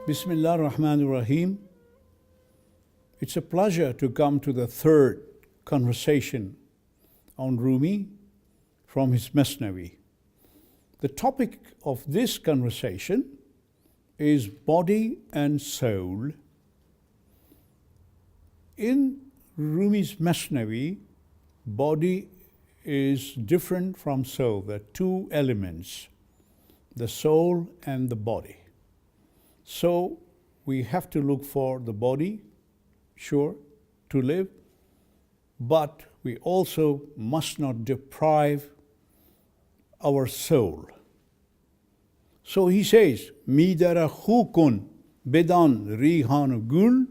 Bismillah ar-Rahman ar-Rahim. It's a pleasure to come to the third conversation on Rumi from his Mathnawi. The topic of this conversation is body and soul. In Rumi's Mathnawi, body is different from soul. There are two elements, the soul and the body. So we have to look for the body, sure, to live, but we also must not deprive our soul. So he says, Midara khukun bedan rihan gul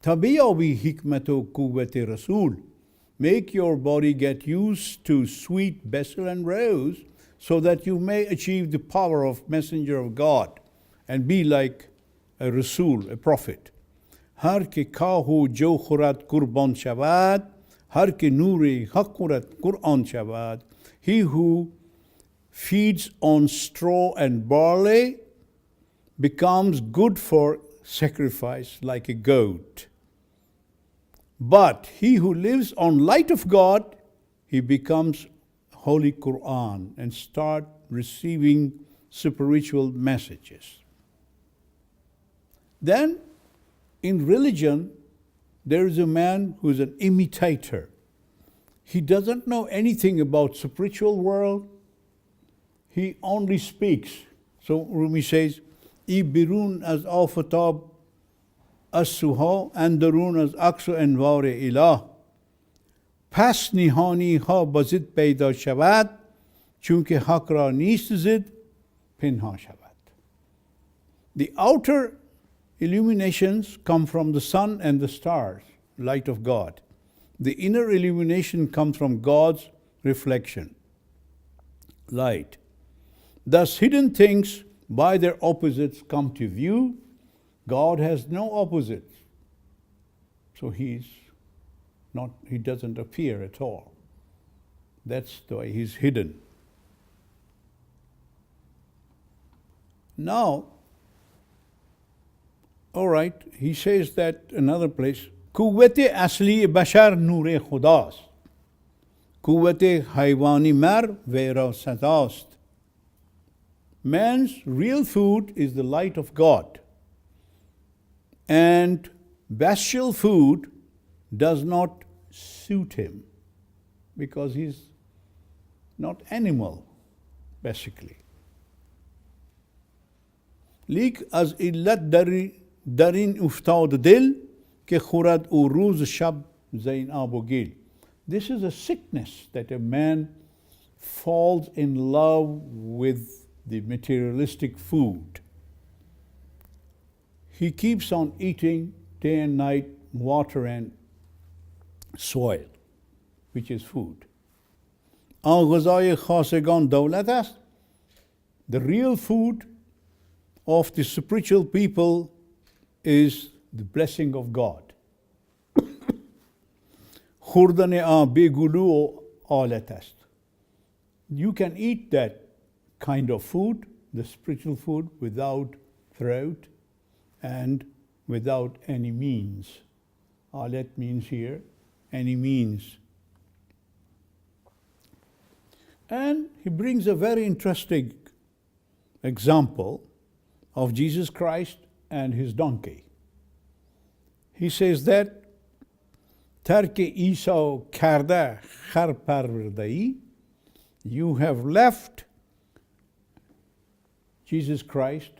tabiyabi hikmato kuwwati rasul. Make your body get used to sweet basil and rose so that you may achieve the power of messenger of God and be like a Rasul, a prophet. Har ke kahu jo khurat kurban shavad, har ke nuri hakurat Quran shavad. He who feeds on straw and barley becomes good for sacrifice like a goat. But he who lives on light of God, he becomes Holy Quran and start receiving spiritual messages. Then, in religion, there is a man who is an imitator. He doesn't know anything about spiritual world. He only speaks. So Rumi says, "I birun az afatab as suha andarun az aksu enware ilah. Pas nihani ha bazid peyda shavad, chunke hak ra nist zid pinha shavad." The outer illuminations come from the sun and the stars, light of God. The inner illumination comes from God's reflection, light. Thus, hidden things by their opposites come to view. God has no opposites. So he doesn't appear at all. That's the way he's hidden. Now, all right, he says that another place, Kuwwat-e asli bashar noor-e khudast, Kuwwat-e haywani mar vera sadast. Man's real food is the light of God, and bestial food does not suit him because he's not animal, basically. Lik az illat darin uftad dil ke khurad u roz shab zain abogil. This is a sickness that a man falls in love with the materialistic food. He keeps on eating day and night water and soil, which is food. An ghazai khasegan dawlat ast. The real food of the spiritual people is the blessing of God. Khurdane a begulu alat ast. You can eat that kind of food, the spiritual food, without throat and without any means. Alat means here, any means. And he brings a very interesting example of Jesus Christ and his donkey. He says that Tarke Isa karda khar parvardai, you have left Jesus Christ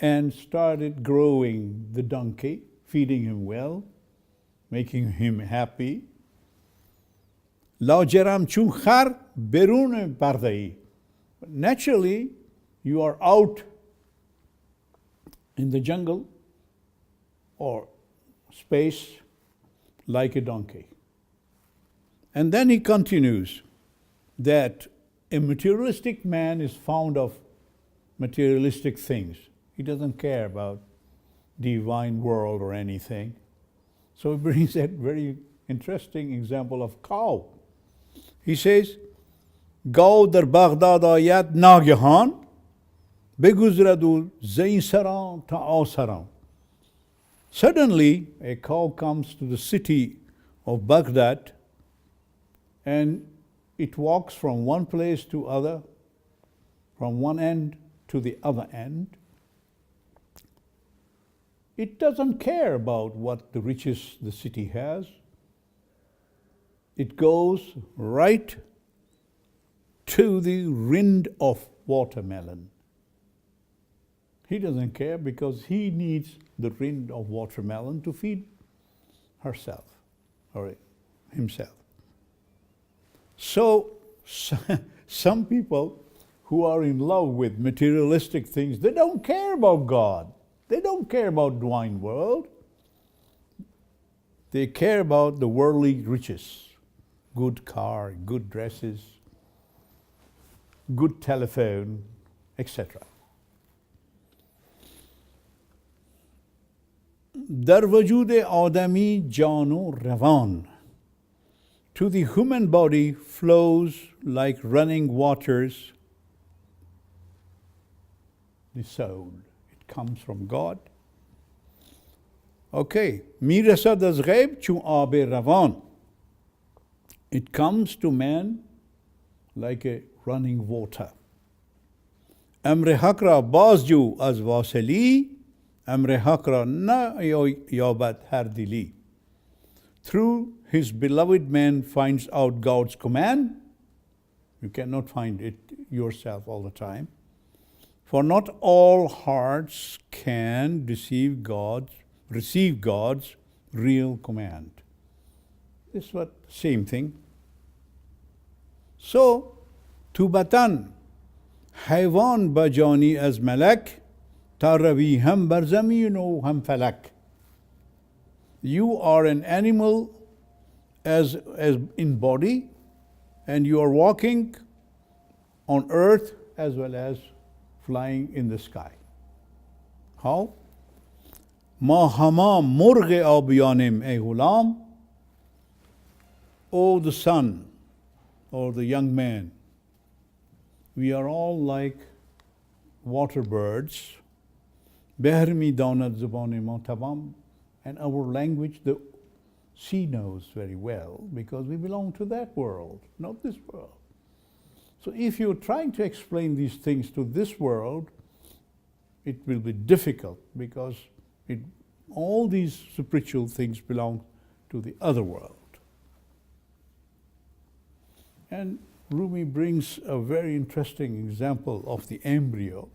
and started growing the donkey, feeding him well, making him happy. La jeram chun khar berun pardai. Naturally, you are out in the jungle or space like a donkey. And then he continues that a materialistic man is fond of materialistic things. He doesn't care about divine world or anything. So he brings that very interesting example of cow. He says, گاو در بغداد آید ناگهان بگذرد او ز این سران تا آسران. Suddenly, a cow comes to the city of Baghdad and it walks from one place to other, from one end to the other end. It doesn't care about what the riches the city has. It goes right to the rind of watermelon. He doesn't care because he needs the rind of watermelon to feed herself or himself. So some people who are in love with materialistic things, they don't care about God. They don't care about divine world. They care about the worldly riches, good car, good dresses, good telephone, etc. در وجود آدمی جان و روان. To the human body flows like running waters the soul. It comes from God. Okay. میرسد از غیب چون آب روان. It comes to man like a running water. امر حق را بازجو از واصلی. امر حق را نه یابد هر دلی. Through his beloved man finds out God's command. You cannot find it yourself all the time. For not all hearts can receive God's real command. This is what same thing. So, توبتن حیوان بجانی از ملک تا روی هم بر زمین و هم فلک. You are an animal as in body, and you are walking on earth as well as flying in the sky. How? ما همه مرغ آبیانیم ای غلام. Oh, the son or the young man, we are all like water birds. بحر می داند زبان ما تمام. And our language, the sea knows very well because we belong to that world, not this world. So if you're trying to explain these things to this world, it will be difficult because all these spiritual things belong to the other world. And Rumi brings a very interesting example of the embryo.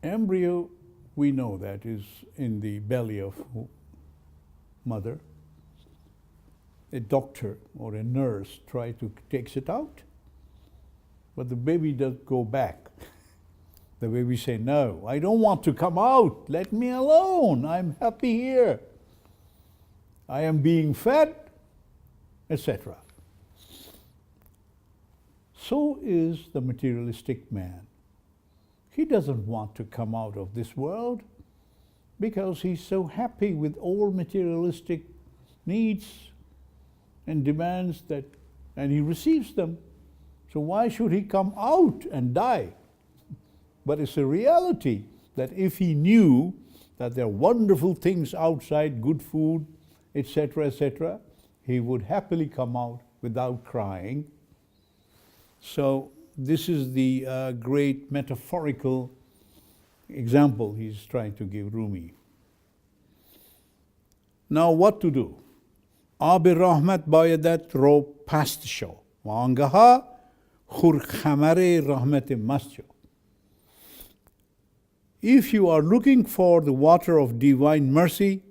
Embryo, we know that is in the belly of mother. A doctor or a nurse takes it out, but the baby does go back. The baby say, no, I don't want to come out. Let me alone. I'm happy here. I am being fed, etc. So is the materialistic man. He doesn't want to come out of this world because he's so happy with all materialistic needs and demands that, and he receives them. So why should he come out and die? But it's a reality that if he knew that there are wonderful things outside, good food, etc., he would happily come out without crying. So this is the great metaphorical example he's trying to give Rumi. Now what to do? آب رحمت بایدت رو پست شو و آنگها خورخمر رحمت مست شو. If you are looking for the water of divine mercy,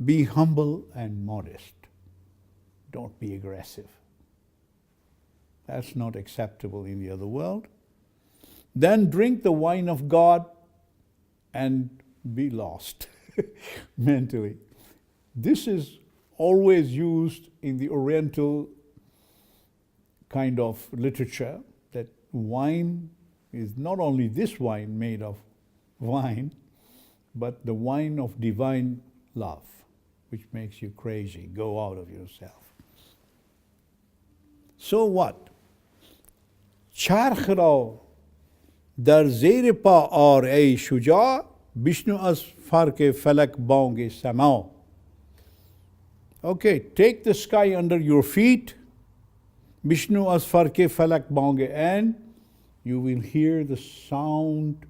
be humble and modest. Don't be aggressive. That's not acceptable in the other world. Then drink the wine of God and be lost mentally. This is always used in the Oriental kind of literature, that wine is not only this wine made of wine, but the wine of divine love, which makes you crazy, go out of yourself. So what? چرخ را در زیر پا آر ای شجاع بشنو از فرق فلک بانگ سما. Okay, take the sky under your feet, بشنو از فرق فلک بانگ, and you will hear the sound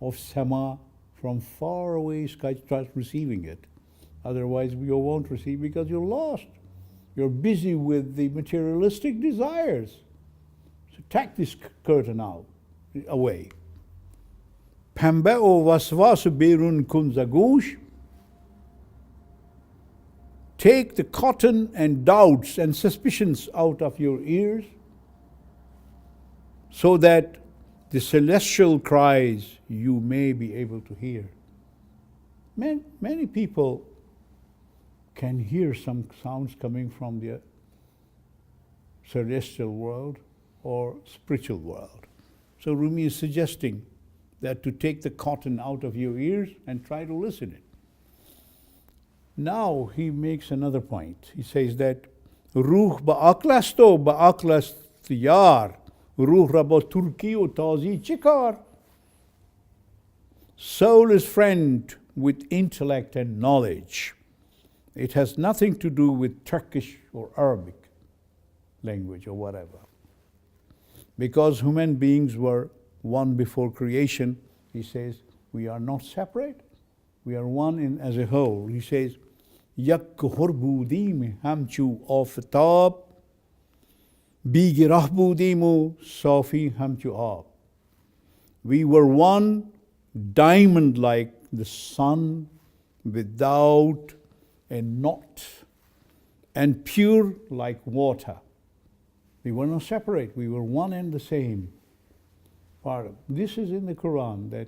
of Sama from far away sky. Start receiving it. Otherwise you won't receive because you're lost. You're busy with the materialistic desires. So take this curtain out, away. پنبه و وسواس بیرون کن ز گوش. Take the cotton and doubts and suspicions out of your ears, so that the celestial cries you may be able to hear. Many people can hear some sounds coming from the celestial world or spiritual world. So Rumi is suggesting that to take the cotton out of your ears and try to listen it. Now he makes another point. He says that Ruh ba aklasto ba aklast yar, Ruh rabo Turki o tazi chikar. Soul is friend with intellect and knowledge. It has nothing to do with Turkish or Arabic language or whatever. Because human beings were one before creation, he says, we are not separate. We are one as a whole. He says, yak hur budim hamchu aftab, bigirah budimu safi hamchu ab. We were one diamond like the sun without a knot, and pure like water. We were not separate. We were one and the same. Part of this is in the Quran, that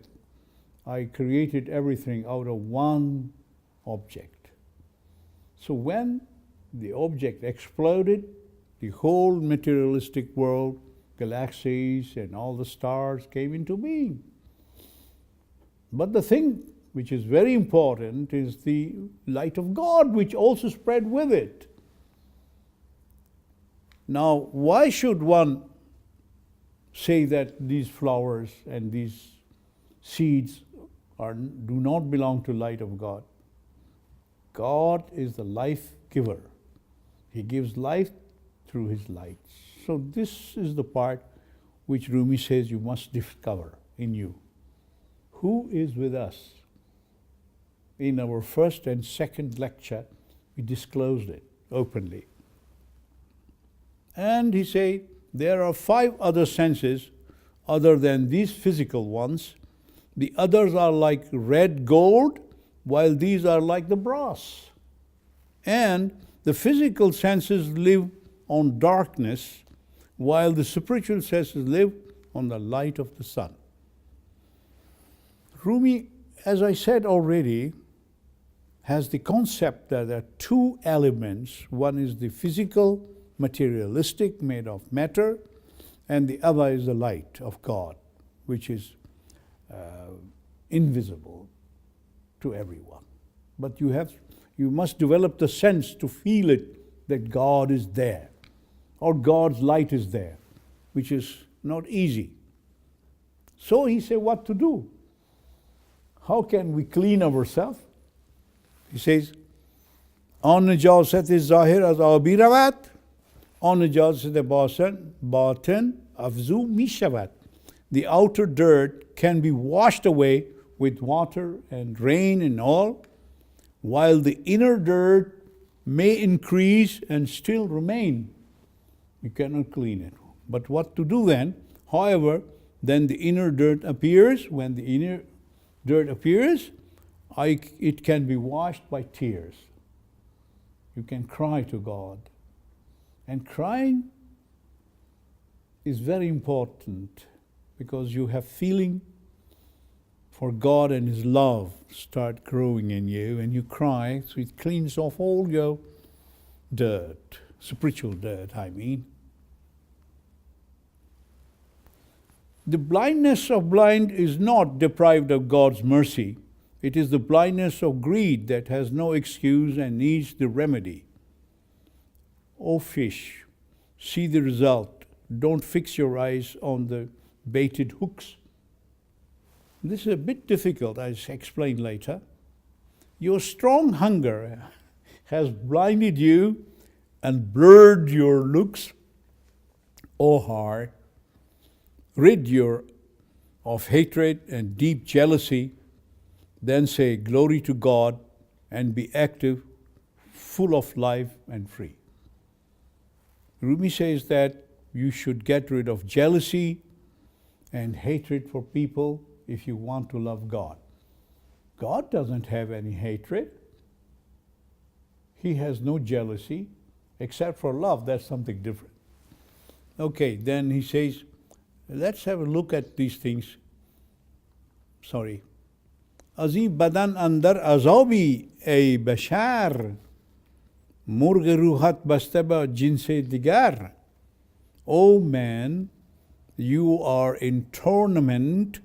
I created everything out of one object. So when the object exploded, the whole materialistic world, galaxies and all the stars came into being. But the thing which is very important is the light of God, which also spread with it. Now, why should one say that these flowers and these seeds do not belong to light of God? God is the life giver. He gives life through his light. So this is the part which Rumi says you must discover in you. Who is with us? In our first and second lecture, we disclosed it openly. And he said, there are 5 other senses other than these physical ones. The others are like red gold, while these are like the brass. And the physical senses live on darkness, while the spiritual senses live on the light of the sun. Rumi, as I said already, has the concept that there are 2 elements. One is the physical, materialistic, made of matter, and the other is the light of God, which is invisible to everyone. But you must develop the sense to feel it, that God is there, or God's light is there, which is not easy. So he said, what to do? How can we clean ourselves? He says, آن نجاست ظاهر از آبی رود، آن نجاست باطن افزو می شود. The outer dirt can be washed away with water and rain and all, while the inner dirt may increase and still remain. You cannot clean it. But what to do then? However, then the inner dirt appears. When the inner dirt appears, it can be washed by tears. You can cry to God. And crying is very important, because you have feeling for God and his love start growing in you, and you cry, so it cleans off all your dirt, spiritual dirt, I mean. The blindness of blind is not deprived of God's mercy. It is the blindness of greed that has no excuse and needs the remedy. O fish, see the result. Don't fix your eyes on the baited hooks. This is a bit difficult, I'll explain later. Your strong hunger has blinded you and blurred your looks, O heart. Rid you of hatred and deep jealousy, then say glory to God and be active, full of life and free. Rumi says that you should get rid of jealousy and hatred for people if you want to love God. God doesn't have any hatred. He has no jealousy except for love. That's something different. Okay, then he says, let's have a look at these things. Sorry. Azim badan andar azabi ey bashar murg ruhat baste ba jinse digar. O man, you are in torment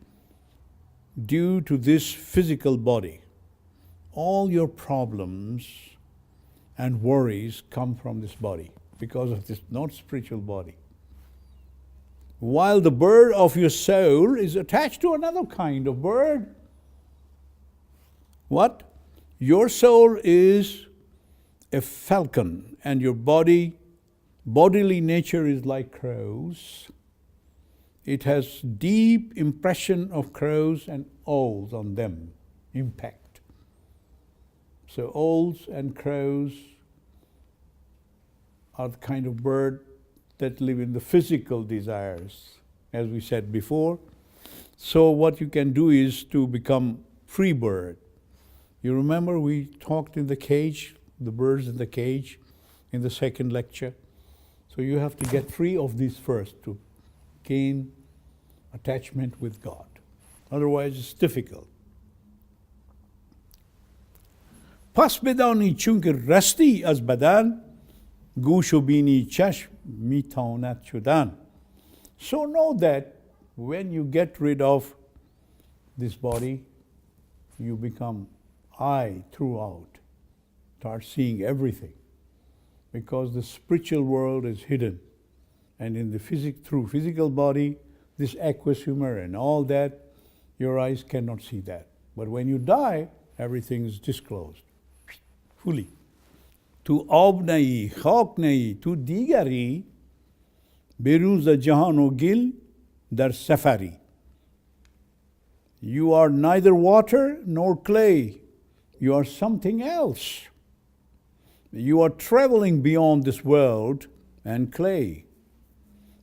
due to this physical body. All your problems and worries come from this body because of this not spiritual body. While the bird of your soul is attached to another kind of bird. What? Your soul is a falcon and your bodily nature is like crows. It has deep impression of crows and owls on them, impact. So owls and crows are the kind of bird that live in the physical desires, as we said before. So what you can do is to become free bird. You remember we talked in the cage, the birds in the cage, in the second lecture. So you have to get free of these first to gain attachment with God. Otherwise it's difficult. Pas bedani chunke rasti az badan, gusho bini chashm mitonat shudan. So know that when you get rid of this body, you become eye throughout. Start seeing everything. Because the spiritual world is hidden. And in the through physical body, this aqueous humor and all that, your eyes cannot see that. But when you die, everything is disclosed. Fully. Tu ab nahi, khak nahi, tu digari, beruza jahano gil dar safari. You are neither water nor clay. You are something else. You are traveling beyond this world and clay.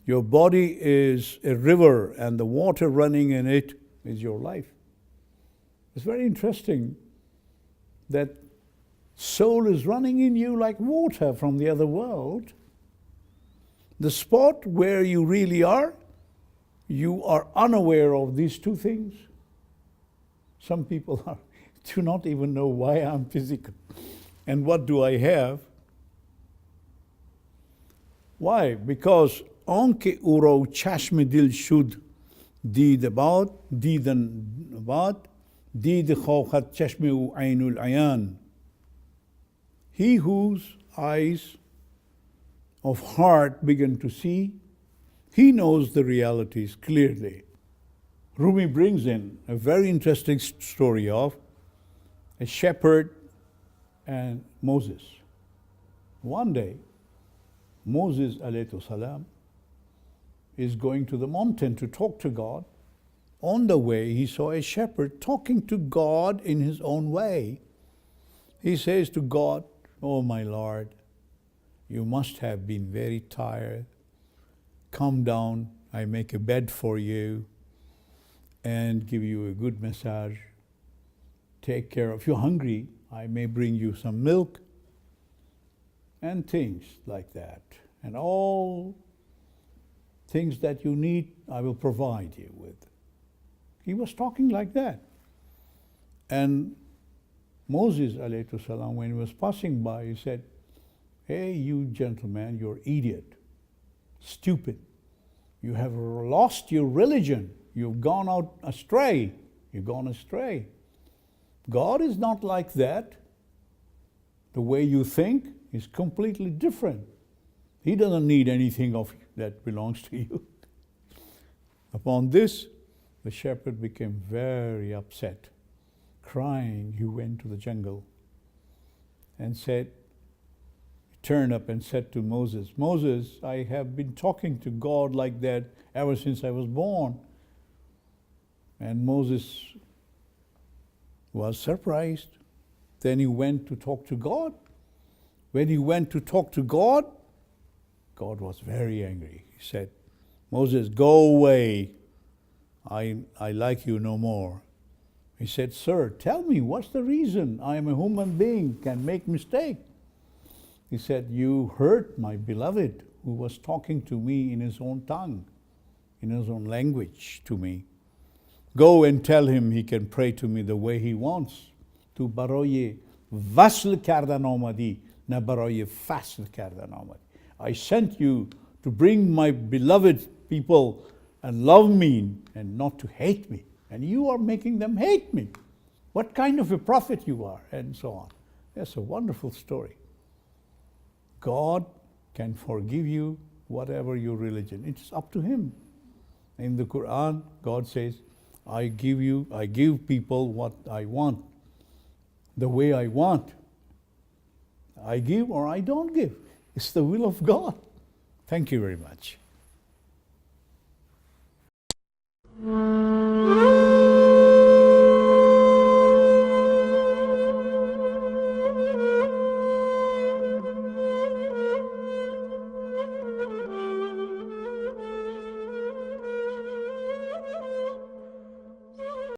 Your body is a river and the water running in it is your life. It's very interesting that soul is running in you like water from the other world. The spot where you really are, you are unaware of these two things. Some people do not even know why I'm physical. And what do I have? Why? Because anke uro chashme dil shud did about, didan about, did khawkhat chashme u ainul ayan. He whose eyes of heart begin to see, he knows the realities clearly. Rumi brings in a very interesting story of a shepherd and Moses. One day, Moses alayhi salam is going to the mountain to talk to God. On the way, he saw a shepherd talking to God in his own way. He says to God, "Oh my Lord, you must have been very tired. Come down, I make a bed for you and give you a good massage. Take care of, if you're hungry, I may bring you some milk," and things like that. And all things that you need, I will provide you with. He was talking like that. And Moses, alayhi salam, when he was passing by, he said, "Hey, you gentleman, you're idiot, stupid. You have lost your religion. You've gone out astray. You've gone astray. God is not like that. The way you think is completely different. He doesn't need anything of that belongs to you. Upon this, the shepherd became very upset. Crying, he went to the jungle and said, turned up and said to Moses, Moses, I have been talking to God like that ever since I was born. And Moses was surprised. Then he went to talk to God. When he went to talk to God, God was very angry. He said, Moses, go away. I like you no more. He said, sir, tell me, what's the reason? I am a human being, can make mistake. He said, you hurt my beloved who was talking to me in his own tongue, in his own language to me. Go and tell him he can pray to me the way he wants. Tu baroye vasl kardan omadi, na baroye fasl kardan omadi. I sent you to bring my beloved people and love me and not to hate me. And you are making them hate me. What kind of a prophet you are, and so on. That's a wonderful story. God can forgive you whatever your religion. It's up to him. In the Quran, God says, I give people what I want, the way I want. I give or I don't give. It's the will of God. Thank you very much.